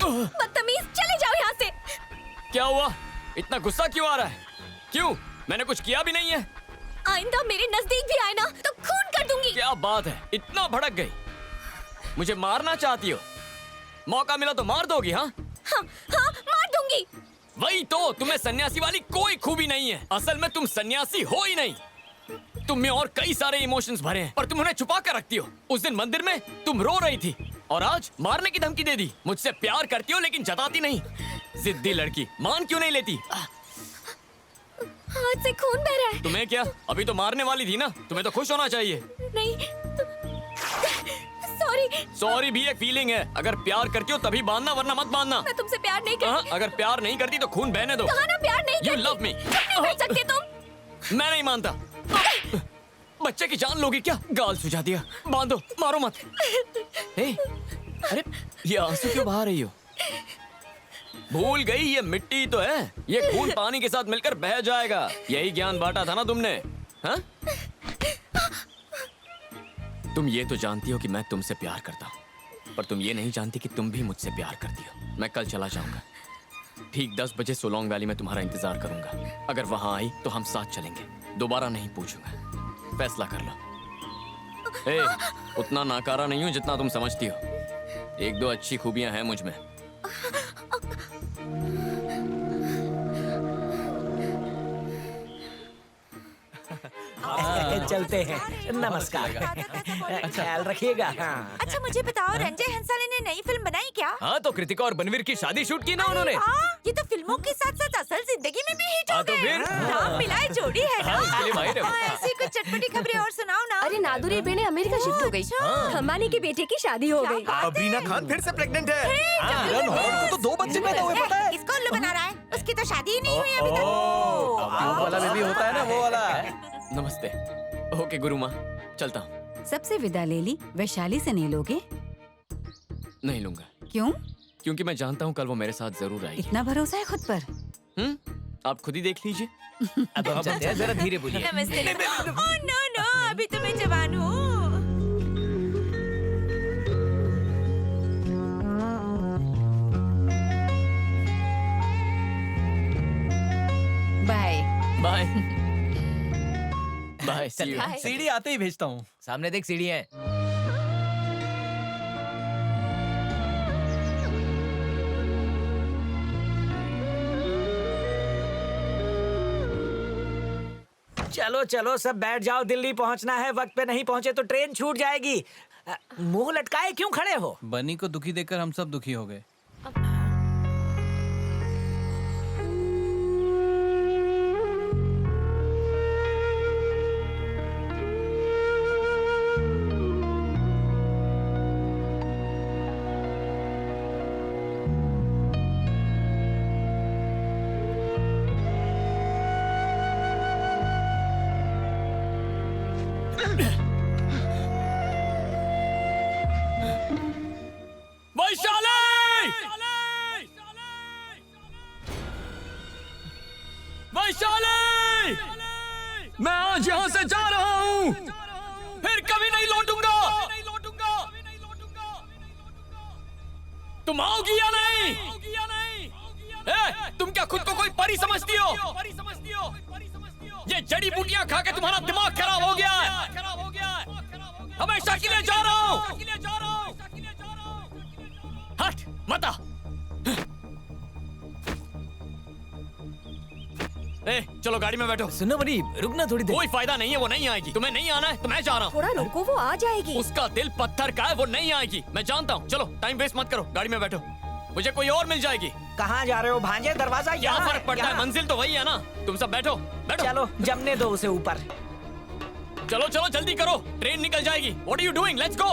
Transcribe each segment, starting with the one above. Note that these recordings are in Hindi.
बदतमीज, चले जाओ यहाँ से। क्या हुआ? इतना गुस्सा क्यों आ रहा है? क्यों? मैंने कुछ किया भी नहीं है। आइंदा मेरे नजदीक भी आए ना तो खून कर दूंगी। क्या बात है, इतना भड़क गई? मुझे मारना चाहती हो? मौका मिला तो मार दोगी? हाँ हाँ हाँ, मार दूंगी। वही तो, तुम्हें सन्यासी वाली कोई खूबी नहीं है। असल में तुम सन्यासी हो ही नहीं। तुम में और कई सारे इमोशंस भरे हैं, पर तुम उन्हें छुपा कर रखती हो। उस दिन मंदिर में तुम रो रही थी और आज मारने की धमकी दे दी। मुझसे प्यार करती हो लेकिन जताती नहीं। जिद्दी लड़की, मान क्यों नहीं लेती? हाथ से खून बह रहा है। तुम्हें क्या, अभी तो मारने वाली थी ना। तुम्हें तो खुश होना चाहिए। नहीं, सॉरी। सॉरी भी एक फीलिंग है। अगर प्यार करती हो तभी बांधना, वरना मत बांधना। मैं तुमसे प्यार नहीं करती। अगर प्यार नहीं करती तो खून बहने दो। कहा ना प्यार नहीं You करती। love me। नहीं कर सकते तुम। मैं नहीं मानता। बच्चे की जान लोगी क्या? गाल सुझा दिया। बांधो, मारो मत। हे, अरे ये आंसू क्यों बहा रही हो? भूल गई, ये मिट्टी तो है। ये खून पानी के साथ मिलकर बह जाएगा। यही ज्ञान बांटा था ना तुमने? हाँ? तुम ये तो जानती हो कि मैं तुमसे प्यार करता हूँ, पर तुम ये नहीं जानती कि तुम भी मुझसे प्यार करती हो। मैं कल चला जाऊंगा। ठीक 10 बजे सोलोंग वैली में तुम्हारा इंतजार करूंगा। अगर वहां आई तो हम साथ चलेंगे। दोबारा नहीं पूछूंगा। फैसला कर लो। ए, उतना नाकारा नहीं हूं जितना तुम समझती हो। एक दो अच्छी खूबियां हैं मुझ में। चलते हैं। नमस्कार। ख्याल रखिएगा। हाँ। अच्छा मुझे बताओ, रंजय हंसाली ने नई फिल्म बनाई क्या? हाँ, तो कृतिका और बनवीर की शादी शूट की ना उन्होंने। ये तो फिल्मों के साथ साथ असल जिंदगी में भी हिट हो हाँ, तो गए। फिर? नाम मिलाए जोड़ी है ना। हाँ, इसके लिए माहिर है वो। ऐसी कुछ चटपटी खबरें और सुनाओ ना। अरे नादुरी बेने अमेरिका शिफ्ट हो गई। खम्बानी की बेटे की शादी हो गई। अबरीना खान फिर से प्रेग्नेंट है। किरण हॉल को तो 2 बच्चे पैदा हुए, पता है? इसको उल्लू बना रहा है। उसकी तो शादी ही नहीं हुई अभी तक। वो वाला बेबी होता है ना, वो वाला। नमस्ते। ओके गुरु माँ, चलता हूँ। सबसे विदा ले ली, वैशाली से नहीं लोगे? नहीं लूंगा, क्यों? क्योंकि मैं जानता हूँ कल वो मेरे साथ जरूर आएगी। इतना भरोसा है खुद पर? आप खुद ही देख लीजिए। अब हम चलते हैं, जरा धीरे बोलिए। नमस्ते। ओह नो नो, अभी तो मैं जवान हूँ। Bye. Bye bye. See you. सीढ़ी आते ही भेजता हूँ। सामने देख, सीढ़ी है। चलो चलो सब बैठ जाओ, दिल्ली पहुंचना है। वक्त पे नहीं पहुंचे तो ट्रेन छूट जाएगी। मुंह लटकाए क्यों खड़े हो? बनी को दुखी देखकर हम सब दुखी हो गए। वैशाली! वैशाली! मैं आज यहाँ से जा रहा हूँ, फिर कभी नहीं लौटूंगा। तुम आओगी या नहीं? तुम क्या खुद को कोई परी समझती हो? ये जड़ी बूटियां खा के तुम्हारा दिमाग खराब हो गया है। हमेशा के लिए जा रहा हूँ। हट मत आ। चलो गाड़ी में बैठो। सुनो बनी, रुकना थोड़ी देर। कोई फायदा नहीं है, वो नहीं आएगी। तुम्हें नहीं आना है तो मैं जा रहा हूँ। थोड़ा रुको, वो आ जाएगी। उसका दिल पत्थर का है, वो नहीं आएगी। मैं जानता हूँ। चलो टाइम वेस्ट मत करो, गाड़ी में बैठो। मुझे कोई और मिल जाएगी। कहाँ जा रहे हो भांजे? दरवाजा क्या यहाँ फर्क पड़ता है, यहाँ। मंजिल तो वही है ना। तुम सब बैठो बैठो। चलो जमने दो उसे ऊपर। चलो चलो जल्दी करो, ट्रेन निकल जाएगी। What are you doing? Let's go.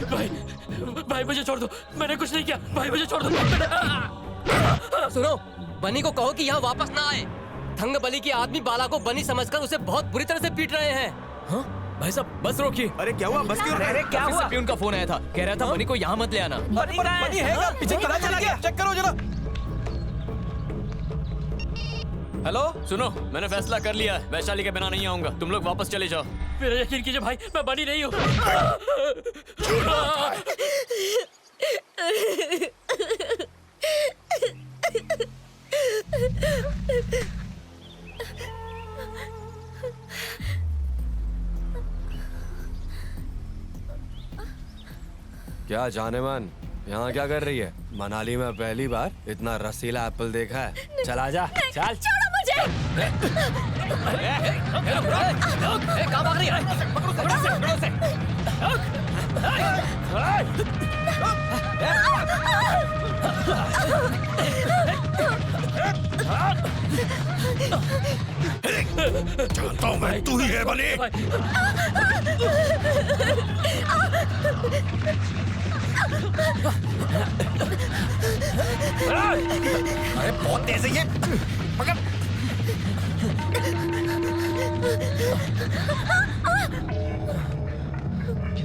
भाई भाई मुझे छोड़ दो, मैंने कुछ नहीं किया। भाई मुझे छोड़ दो। सुनो, बनी को कहो कि यहाँ वापस ना आए। थंग बली के आदमी बाला को बनी समझकर उसे बहुत बुरी तरह से पीट रहे हैं। हाँ? भाई साहब बस रोकिए। अरे क्या हुआ? बस क्यों? अरे क्या ऑफिस हुआ? से प्यून का फोन आया था, कह रहा था बनी को यहाँ मत ले आना। बनी कहाँ है? बनी है क्या? पीछे पता चला गया, चेक करो जरा। हेलो, सुनो, मैंने फैसला कर लिया है, वैशाली के बिना नहीं आऊंगा। तुम लोग वापस चले जाओ। मेरा यकीन कीजिए भाई, मैं बनी नहीं हूँ। क्या जाने मन, यहाँ क्या कर रही है? मनाली में पहली बार इतना रसीला एप्पल देखा है। चला जा, चल। छोड़ो मुझे। कहाँ भाग रही है? जानता हूँ मैं, तू ही है बनी। अरे बहुत तेज है ये, पकड़।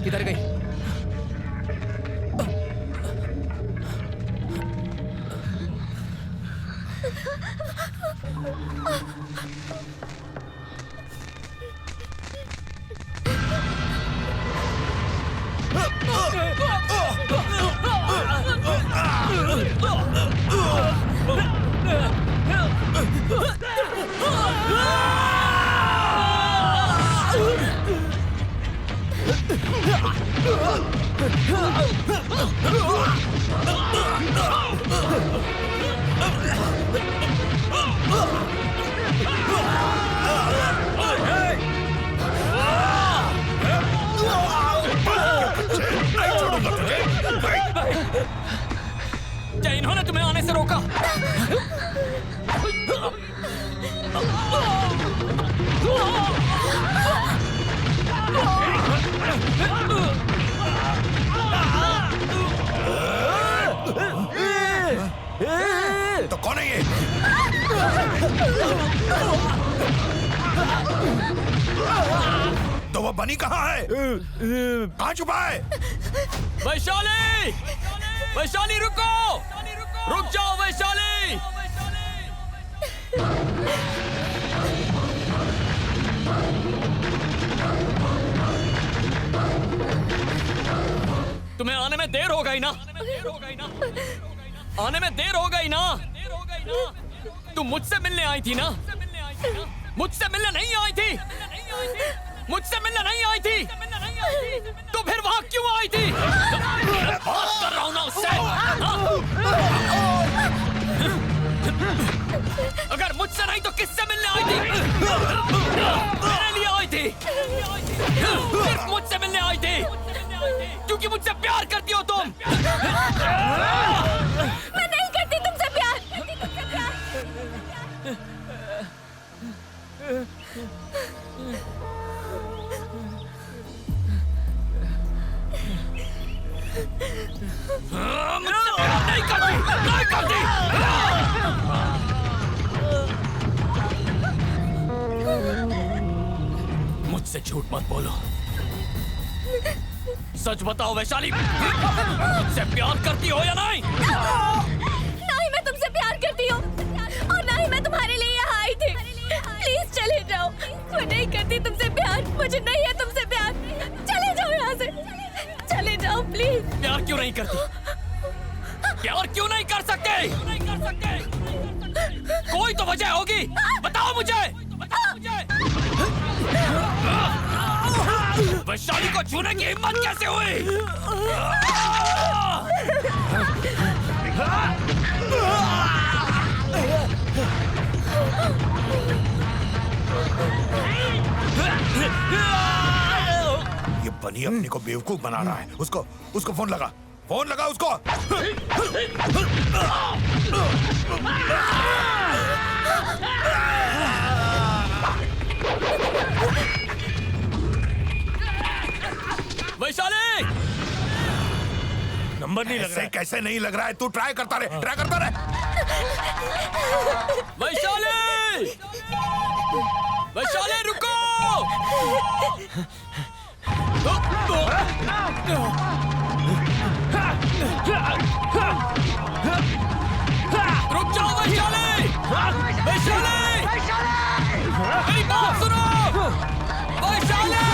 किधर गई? क्या इन्होंने तुम्हें आने से रोका? तो कौन है ये? तो वो बनी कहाँ है? कहाँ छुपा है? वैशाली! वैशाली रुको! रुक जाओ वैशाली! तुम्हें आने में देर हो गई ना? आने में देर हो गई ना? तुम मुझसे मिलने आई थी ना? मुझसे मिलने नहीं आई थी? मुझसे मिलने नहीं आई थी? तो फिर वहां क्यों आई थी? बात कर रहा हूं ना उससे। अगर मुझसे नहीं तो किससे मिलने आई थी? मेरे लिए आई थी। सिर्फ मुझसे मिलने आई थी क्योंकि मुझसे प्यार करती हो तुम। मैं नहीं करती तुमसे प्यार। मुझसे प्यार नहीं करती, नहीं करती। मुझसे झूठ मत बोलो, सच बताओ वैशाली, मुझसे प्यार करती हो या नहीं? ना ही मैं तुमसे प्यार करती हूँ और ना ही मैं तुम्हारे लिए यहाँ आई थी। प्लीज चले जाओ, मैं नहीं करती तुमसे प्यार, मुझे नहीं है तुमसे प्यार। चले जाओ यहाँ से। नहीं करती? प्यार क्यों नहीं कर सकते? कोई तो वजह होगी, बताओ मुझे। वैशाली को छूने की हिम्मत कैसे हुई? ये बनी अपने को बेवकूफ बना रहा है। उसको फोन लगा उसको। वैशाली! नंबर नहीं लग रहा है। कैसे नहीं लग रहा है? तू ट्राई करता रहे। वैशाली! वैशाली रुको! रुक जाओ वैशाली! वैशाली! मेरी बात सुनो! वैशाली!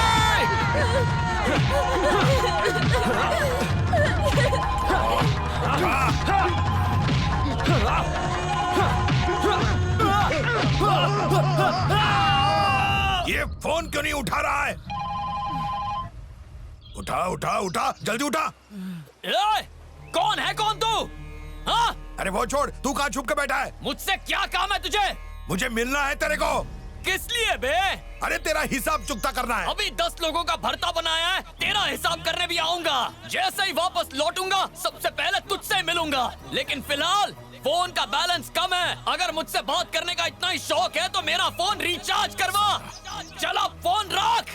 ये फोन क्यों नहीं उठा रहा है? उठा जल्दी उठा। ए, कौन तू? हाँ? अरे वो छोड़, तू कहाँ छुप के बैठा है? मुझसे क्या काम है तुझे? मुझे मिलना है तेरे को। किस लिए बे? अरे तेरा हिसाब चुकता करना है। अभी 10 लोगों का भरता बनाया है, तेरा हिसाब करने भी आऊंगा। जैसे ही वापस लौटूंगा सबसे पहले तुझसे मिलूंगा। लेकिन फिलहाल फोन का बैलेंस कम है। अगर मुझसे बात करने का इतना ही शौक है तो मेरा फोन रिचार्ज करवा। चला फोन रख।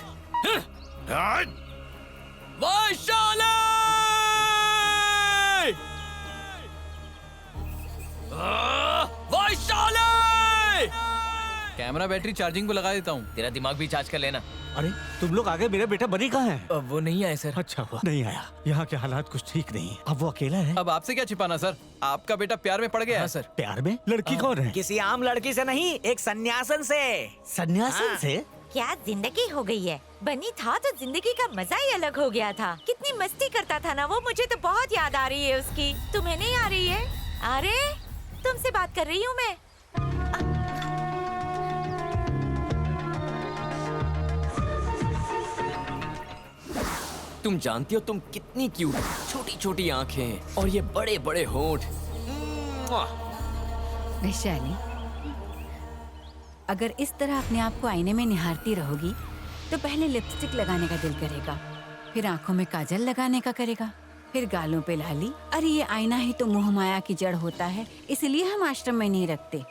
Vaishali! Vaishali! Camera battery charging को लगा देता हूँ। तेरा दिमाग भी चार्ज कर लेना। अरे तुम लोग आगे, मेरा बेटा बनी कहाँ है? वो नहीं आए सर। अच्छा हुआ नहीं आया। यहाँ के हालात कुछ ठीक नहीं। अब वो अकेला है। अब आपसे क्या छिपाना सर, आपका बेटा प्यार में पड़ गया। हाँ सर। प्यार में? लड़की कौन है? किसी आम लड़की से नहीं, एक सन्यासन से। सन्यासन हाँ। से? क्या जिंदगी हो गई है। बनी था तो जिंदगी का मजा ही अलग हो गया था। कितनी मस्ती करता था ना वो। मुझे तो बहुत याद आ रही है उसकी। तुम्हें नहीं आ रही है? अरे तुमसे बात कर रही हूँ मैं। तुम जानती हो तुम कितनी क्यूट, छोटी छोटी आंखें और ये बड़े बड़े होंठ। वैशाली, अगर इस तरह अपने आप को आईने में निहारती रहोगी तो पहले लिपस्टिक लगाने का दिल करेगा, फिर आंखों में काजल लगाने का करेगा, फिर गालों पे लाली। अरे ये आईना ही तो मोह माया की जड़ होता है, इसलिए हम आश्रम में नहीं रखते।